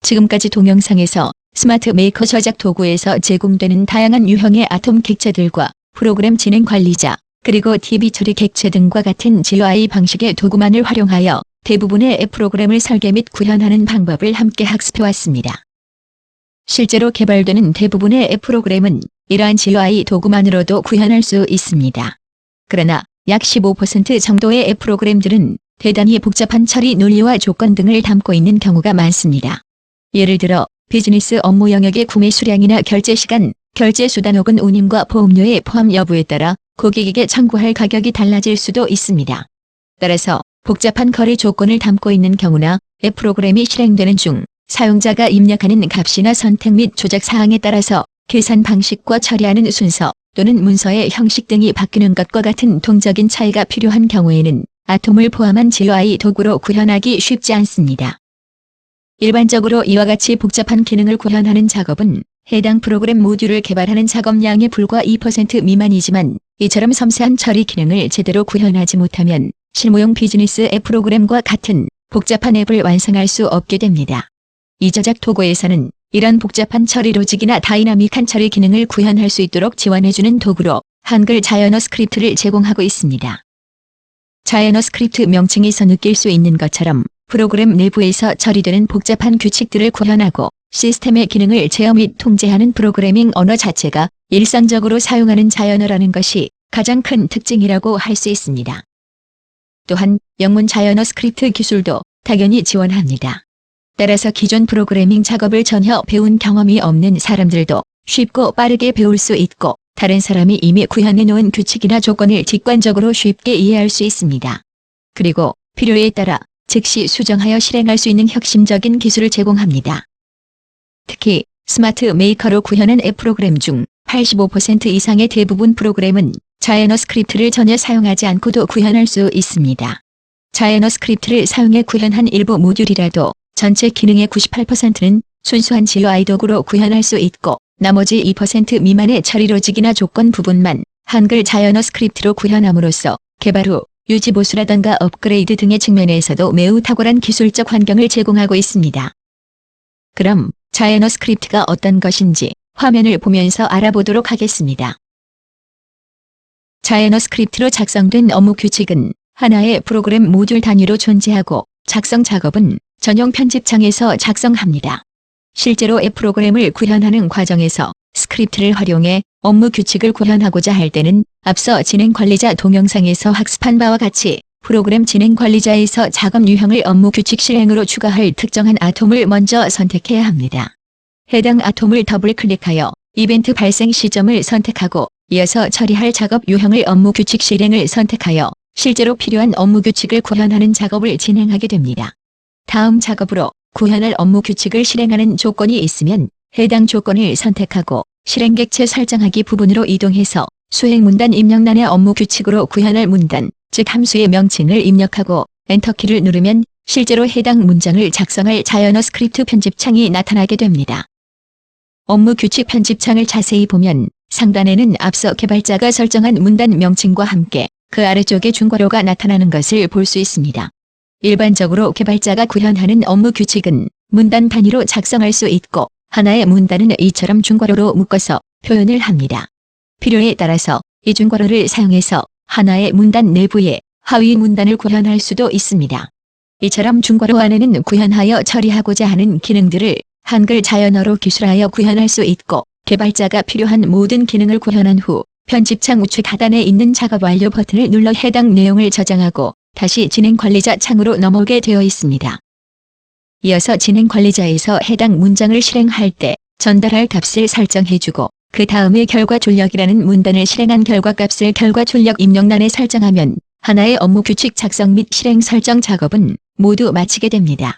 지금까지 동영상에서 스마트 메이커 저작 도구에서 제공되는 다양한 유형의 아톰 객체들과 프로그램 진행 관리자, 그리고 DB 처리 객체 등과 같은 GUI 방식의 도구만을 활용하여 대부분의 앱 프로그램을 설계 및 구현하는 방법을 함께 학습해왔습니다. 실제로 개발되는 대부분의 앱 프로그램은 이러한 GUI 도구만으로도 구현할 수 있습니다. 그러나 약 15% 정도의 앱 프로그램들은 대단히 복잡한 처리 논리와 조건 등을 담고 있는 경우가 많습니다. 예를 들어 비즈니스 업무 영역의 구매 수량이나 결제 시간, 결제 수단 혹은 운임과 보험료의 포함 여부에 따라 고객에게 청구할 가격이 달라질 수도 있습니다. 따라서 복잡한 거래 조건을 담고 있는 경우나 앱 프로그램이 실행되는 중 사용자가 입력하는 값이나 선택 및 조작 사항에 따라서 계산 방식과 처리하는 순서 또는 문서의 형식 등이 바뀌는 것과 같은 동적인 차이가 필요한 경우에는 아톰을 포함한 GUI 도구로 구현하기 쉽지 않습니다. 일반적으로 이와 같이 복잡한 기능을 구현하는 작업은 해당 프로그램 모듈을 개발하는 작업량의 불과 2% 미만이지만 이처럼 섬세한 처리 기능을 제대로 구현하지 못하면 실무용 비즈니스 앱 프로그램과 같은 복잡한 앱을 완성할 수 없게 됩니다. 이 저작 도구에서는 이런 복잡한 처리 로직이나 다이나믹한 처리 기능을 구현할 수 있도록 지원해주는 도구로 한글 자연어 스크립트를 제공하고 있습니다. 자연어 스크립트 명칭에서 느낄 수 있는 것처럼 프로그램 내부에서 처리되는 복잡한 규칙들을 구현하고 시스템의 기능을 제어 및 통제하는 프로그래밍 언어 자체가 일상적으로 사용하는 자연어라는 것이 가장 큰 특징이라고 할 수 있습니다. 또한 영문 자연어 스크립트 기술도 당연히 지원합니다. 따라서 기존 프로그래밍 작업을 전혀 배운 경험이 없는 사람들도 쉽고 빠르게 배울 수 있고 다른 사람이 이미 구현해 놓은 규칙이나 조건을 직관적으로 쉽게 이해할 수 있습니다. 그리고 필요에 따라 즉시 수정하여 실행할 수 있는 혁신적인 기술을 제공합니다. 특히 스마트 메이커로 구현한 앱 프로그램 중 85% 이상의 대부분 프로그램은 자연어 스크립트를 전혀 사용하지 않고도 구현할 수 있습니다. 자연어 스크립트를 사용해 구현한 일부 모듈이라도 전체 기능의 98%는 순수한 GUI 도구로 구현할 수 있고 나머지 2% 미만의 처리 로직이나 조건 부분만 한글 자연어 스크립트로 구현함으로써 개발 후 유지 보수라던가 업그레이드 등의 측면에서도 매우 탁월한 기술적 환경을 제공하고 있습니다. 그럼 자연어 스크립트가 어떤 것인지 화면을 보면서 알아보도록 하겠습니다. 자연어 스크립트로 작성된 업무 규칙은 하나의 프로그램 모듈 단위로 존재하고 작성 작업은 전용 편집창에서 작성합니다. 실제로 앱 프로그램을 구현하는 과정에서 스크립트를 활용해 업무 규칙을 구현하고자 할 때는 앞서 진행 관리자 동영상에서 학습한 바와 같이 프로그램 진행 관리자에서 작업 유형을 업무 규칙 실행으로 추가할 특정한 아톰을 먼저 선택해야 합니다. 해당 아톰을 더블 클릭하여 이벤트 발생 시점을 선택하고 이어서 처리할 작업 유형을 업무 규칙 실행을 선택하여 실제로 필요한 업무 규칙을 구현하는 작업을 진행하게 됩니다. 다음 작업으로 구현할 업무 규칙을 실행하는 조건이 있으면 해당 조건을 선택하고 실행 객체 설정하기 부분으로 이동해서 수행 문단 입력란의 업무 규칙으로 구현할 문단, 즉 함수의 명칭을 입력하고 엔터키를 누르면 실제로 해당 문장을 작성할 자연어 스크립트 편집창이 나타나게 됩니다. 업무 규칙 편집창을 자세히 보면 상단에는 앞서 개발자가 설정한 문단 명칭과 함께 그 아래쪽에 중괄호가 나타나는 것을 볼 수 있습니다. 일반적으로 개발자가 구현하는 업무 규칙은 문단 단위로 작성할 수 있고 하나의 문단은 이처럼 중괄호로 묶어서 표현을 합니다. 필요에 따라서 이 중괄호를 사용해서 하나의 문단 내부에 하위 문단을 구현할 수도 있습니다. 이처럼 중괄호 안에는 구현하여 처리하고자 하는 기능들을 한글 자연어로 기술하여 구현할 수 있고 개발자가 필요한 모든 기능을 구현한 후 편집창 우측 하단에 있는 작업 완료 버튼을 눌러 해당 내용을 저장하고 다시 진행 관리자 창으로 넘어오게 되어 있습니다. 이어서 진행 관리자에서 해당 문장을 실행할 때 전달할 값을 설정해주고 그 다음에 결과 출력이라는 문단을 실행한 결과 값을 결과 출력 입력란에 설정하면 하나의 업무 규칙 작성 및 실행 설정 작업은 모두 마치게 됩니다.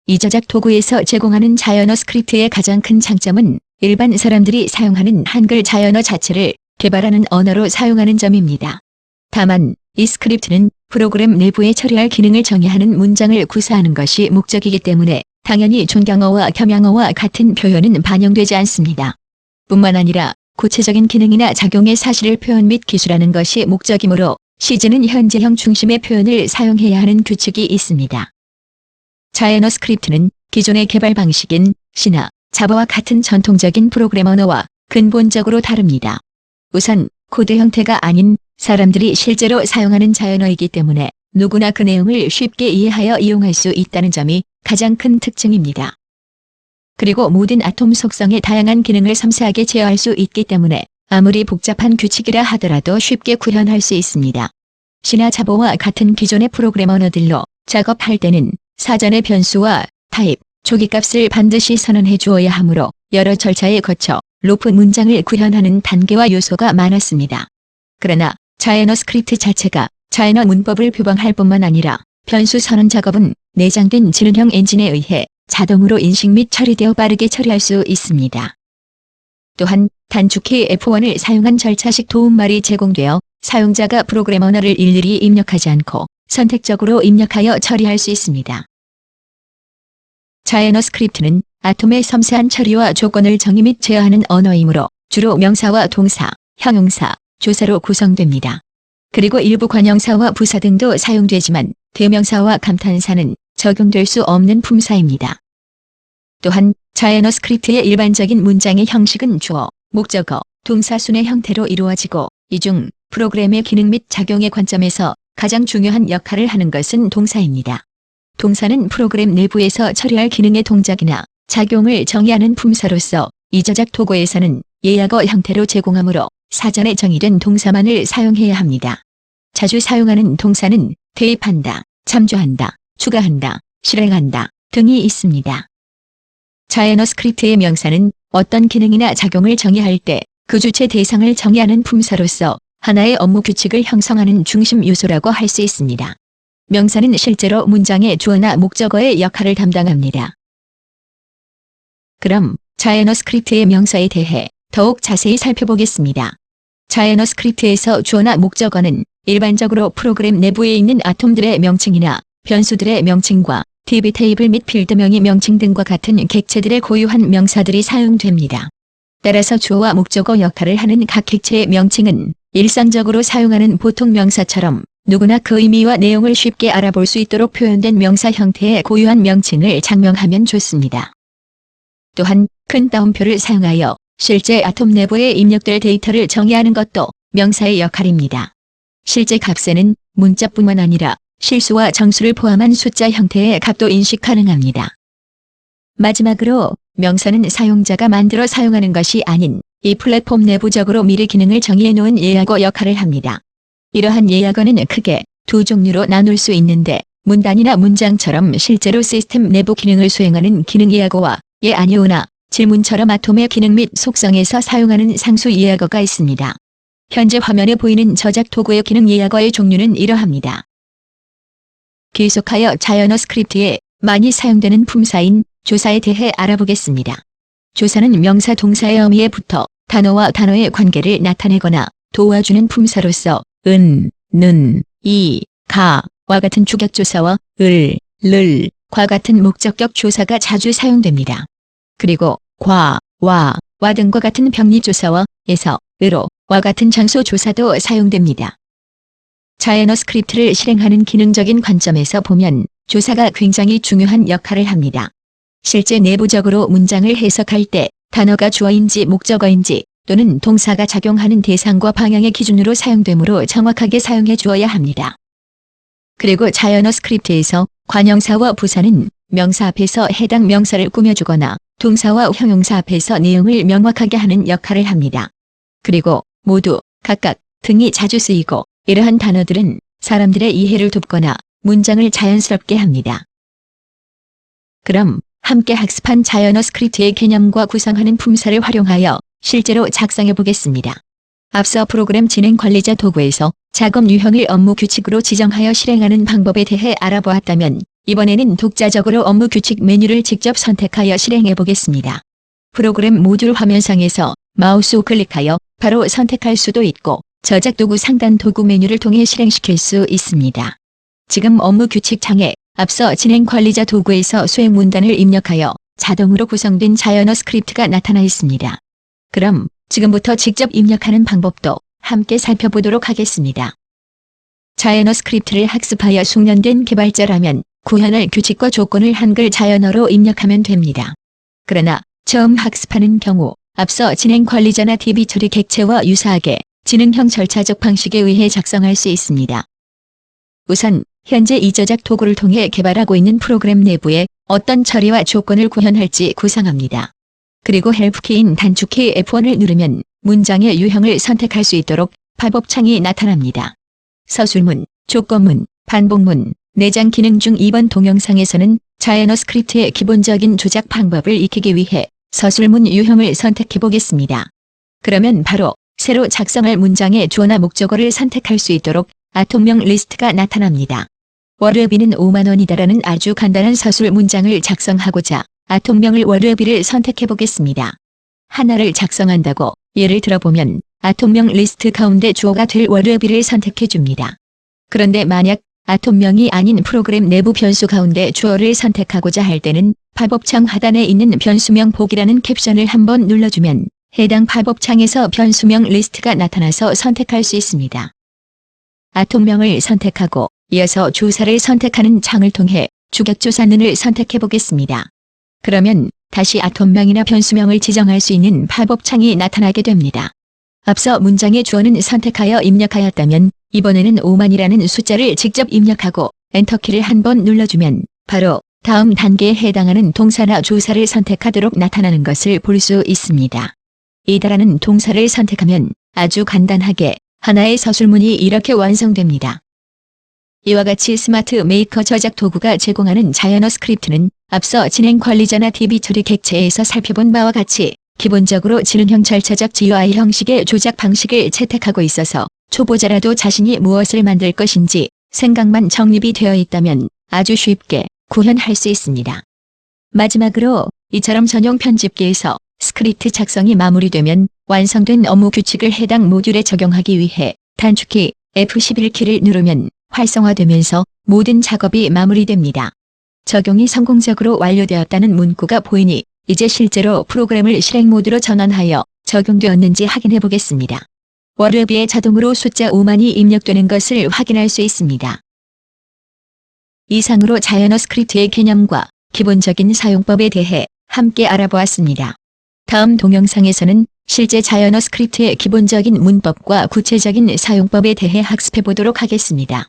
이 저작 도구에서 제공하는 자연어 스크립트의 가장 큰 장점은 일반 사람들이 사용하는 한글 자연어 자체를 개발하는 언어로 사용하는 점입니다. 다만 이 스크립트는 프로그램 내부에 처리할 기능을 정의하는 문장을 구사하는 것이 목적이기 때문에 당연히 존경어와 겸양어와 같은 표현은 반영되지 않습니다. 뿐만 아니라 구체적인 기능이나 작용의 사실을 표현 및 기술하는 것이 목적이므로 시즈는 현재형 중심의 표현을 사용해야 하는 규칙이 있습니다. 자이어너 스크립트는 기존의 개발 방식인 C나 자바와 같은 전통적인 프로그램 언어와 근본적으로 다릅니다. 우선 코드 형태가 아닌 사람들이 실제로 사용하는 자이어너이기 때문에 누구나 그 내용을 쉽게 이해하여 이용할 수 있다는 점이 가장 큰 특징입니다. 그리고 모든 아톰 속성의 다양한 기능을 섬세하게 제어할 수 있기 때문에 아무리 복잡한 규칙이라 하더라도 쉽게 구현할 수 있습니다. C나 자바와 같은 기존의 프로그램 언어들로 작업할 때는 사전에 변수와 타입, 조기값을 반드시 선언해 주어야 하므로 여러 절차에 거쳐 로프 문장을 구현하는 단계와 요소가 많았습니다. 그러나 자이어너 스크립트 자체가 자이어너 문법을 표방할 뿐만 아니라 변수 선언 작업은 내장된 지능형 엔진에 의해 자동으로 인식 및 처리되어 빠르게 처리할 수 있습니다. 또한 단축키 F1을 사용한 절차식 도움말이 제공되어 사용자가 프로그램 언어를 일일이 입력하지 않고 선택적으로 입력하여 처리할 수 있습니다. 자이어너 스크립트는 아톰의 섬세한 처리와 조건을 정의 및 제어하는 언어이므로 주로 명사와 동사, 형용사, 조사로 구성됩니다. 그리고 일부 관형사와 부사 등도 사용되지만 대명사와 감탄사는 적용될 수 없는 품사입니다. 또한 자이어너 스크립트의 일반적인 문장의 형식은 주어, 목적어, 동사 순의 형태로 이루어지고 이 중 프로그램의 기능 및 작용의 관점에서 가장 중요한 역할을 하는 것은 동사입니다. 동사는 프로그램 내부에서 처리할 기능의 동작이나 작용을 정의하는 품사로서 이 저작 도구에서는 예약어 형태로 제공하므로 사전에 정의된 동사만을 사용해야 합니다. 자주 사용하는 동사는 대입한다, 참조한다, 추가한다, 실행한다 등이 있습니다. 자이어너 스크립트의 명사는 어떤 기능이나 작용을 정의할 때 그 주체 대상을 정의하는 품사로서 하나의 업무 규칙을 형성하는 중심 요소라고 할 수 있습니다. 명사는 실제로 문장의 주어나 목적어의 역할을 담당합니다. 그럼 자이어너 스크립트의 명사에 대해 더욱 자세히 살펴보겠습니다. 자이어너 스크립트에서 주어나 목적어는 일반적으로 프로그램 내부에 있는 아톰들의 명칭이나 변수들의 명칭과 DB 테이블 및 필드명의 명칭 등과 같은 객체들의 고유한 명사들이 사용됩니다. 따라서 주어와 목적어 역할을 하는 각 객체의 명칭은 일상적으로 사용하는 보통 명사처럼 누구나 그 의미와 내용을 쉽게 알아볼 수 있도록 표현된 명사 형태의 고유한 명칭을 장명하면 좋습니다. 또한 큰 따옴표를 사용하여 실제 아톰 내부에 입력될 데이터를 정의하는 것도 명사의 역할입니다. 실제 값에는 문자뿐만 아니라 실수와 정수를 포함한 숫자 형태의 값도 인식 가능합니다. 마지막으로 명사는 사용자가 만들어 사용하는 것이 아닌 이 플랫폼 내부적으로 미리 기능을 정의해 놓은 예약어 역할을 합니다. 이러한 예약어는 크게 두 종류로 나눌 수 있는데 문단이나 문장처럼 실제로 시스템 내부 기능을 수행하는 기능 예약어와 예 아니오나 질문처럼 아톰의 기능 및 속성에서 사용하는 상수 예약어가 있습니다. 현재 화면에 보이는 저작 도구의 기능 예약어의 종류는 이러합니다. 계속하여 자이어너 스크립트에 많이 사용되는 품사인 조사에 대해 알아보겠습니다. 조사는 명사 동사의 어미에 붙어 단어와 단어의 관계를 나타내거나 도와주는 품사로서 은, 는, 이, 가와 같은 주격조사와 을, 를, 과 같은 목적격 조사가 자주 사용됩니다. 그리고 과, 와 등과 같은 병리조사와 에서, 으로, 와 같은 장소조사도 사용됩니다. 자이어너 스크립트를 실행하는 기능적인 관점에서 보면 조사가 굉장히 중요한 역할을 합니다. 실제 내부적으로 문장을 해석할 때 단어가 주어인지 목적어인지 또는 동사가 작용하는 대상과 방향의 기준으로 사용되므로 정확하게 사용해 주어야 합니다. 그리고 자이어너 스크립트에서 관형사와 부사는 명사 앞에서 해당 명사를 꾸며주거나 동사와 형용사 앞에서 내용을 명확하게 하는 역할을 합니다. 그리고 모두, 각각 등이 자주 쓰이고 이러한 단어들은 사람들의 이해를 돕거나 문장을 자연스럽게 합니다. 그럼 함께 학습한 자이어너 스크립트의 개념과 구성하는 품사를 활용하여 실제로 작성해 보겠습니다. 앞서 프로그램 진행 관리자 도구에서 작업 유형을 업무 규칙으로 지정하여 실행하는 방법에 대해 알아보았다면 이번에는 독자적으로 업무 규칙 메뉴를 직접 선택하여 실행해 보겠습니다. 프로그램 모듈 화면상에서 마우스 우클릭하여 바로 선택할 수도 있고 저작 도구 상단 도구 메뉴를 통해 실행시킬 수 있습니다. 지금 업무 규칙 창에 앞서 진행 관리자 도구에서 수행 문단을 입력하여 자동으로 구성된 자이어너 스크립트가 나타나 있습니다. 그럼 지금부터 직접 입력하는 방법도 함께 살펴보도록 하겠습니다. 자이어너 스크립트를 학습하여 숙련된 개발자라면 구현할 규칙과 조건을 한글 자연어로 입력하면 됩니다. 그러나 처음 학습하는 경우 앞서 진행 관리자나 DB 처리 객체와 유사하게 지능형 절차적 방식에 의해 작성할 수 있습니다. 우선 현재 이 저작 도구를 통해 개발하고 있는 프로그램 내부에 어떤 처리와 조건을 구현할지 구상합니다. 그리고 헬프키인 단축키 F1을 누르면 문장의 유형을 선택할 수 있도록 팝업 창이 나타납니다. 서술문, 조건문, 반복문, 내장 기능 중 이번 동영상에서는 자이어너스크립트의 기본적인 조작 방법을 익히기 위해 서술문 유형을 선택해 보겠습니다. 그러면 바로 새로 작성할 문장의 주어나 목적어를 선택할 수 있도록 아톰명 리스트가 나타납니다. 월요비는 5만원이다라는 아주 간단한 서술 문장을 작성하고자 아톰명을 월요비를 선택해 보겠습니다. 하나를 작성한다고 예를 들어보면 아톰명 리스트 가운데 주어가 될 월요비를 선택해 줍니다. 그런데 만약 아톰명이 아닌 프로그램 내부 변수 가운데 주어를 선택하고자 할 때는 팝업창 하단에 있는 변수명 보기라는 캡션을 한번 눌러주면 해당 팝업창에서 변수명 리스트가 나타나서 선택할 수 있습니다. 아톰명을 선택하고 이어서 주사를 선택하는 창을 통해 주격조사는을 선택해 보겠습니다. 그러면 다시 아톰명이나 변수명을 지정할 수 있는 팝업창이 나타나게 됩니다. 앞서 문장의 주어는 선택하여 입력하였다면 이번에는 5만이라는 숫자를 직접 입력하고 엔터키를 한번 눌러주면 바로 다음 단계에 해당하는 동사나 주사를 선택하도록 나타나는 것을 볼 수 있습니다. 이다라는 동사를 선택하면 아주 간단하게 하나의 서술문이 이렇게 완성됩니다. 이와 같이 스마트 메이커 저작 도구가 제공하는 자이어너스크립트는 앞서 진행 관리자나 DB 처리 객체에서 살펴본 바와 같이 기본적으로 지능형 절차적 GUI 형식의 조작 방식을 채택하고 있어서 초보자라도 자신이 무엇을 만들 것인지 생각만 정립이 되어 있다면 아주 쉽게 구현할 수 있습니다. 마지막으로 이처럼 전용 편집기에서 스크립트 작성이 마무리되면 완성된 업무 규칙을 해당 모듈에 적용하기 위해 단축키 F11키를 누르면 활성화되면서 모든 작업이 마무리됩니다. 적용이 성공적으로 완료되었다는 문구가 보이니 이제 실제로 프로그램을 실행 모드로 전환하여 적용되었는지 확인해 보겠습니다. 월요비에 자동으로 숫자 5만이 입력되는 것을 확인할 수 있습니다. 이상으로 자이어너스크립트의 개념과 기본적인 사용법에 대해 함께 알아보았습니다. 다음 동영상에서는 실제 자이어너스크립트의 기본적인 문법과 구체적인 사용법에 대해 학습해 보도록 하겠습니다.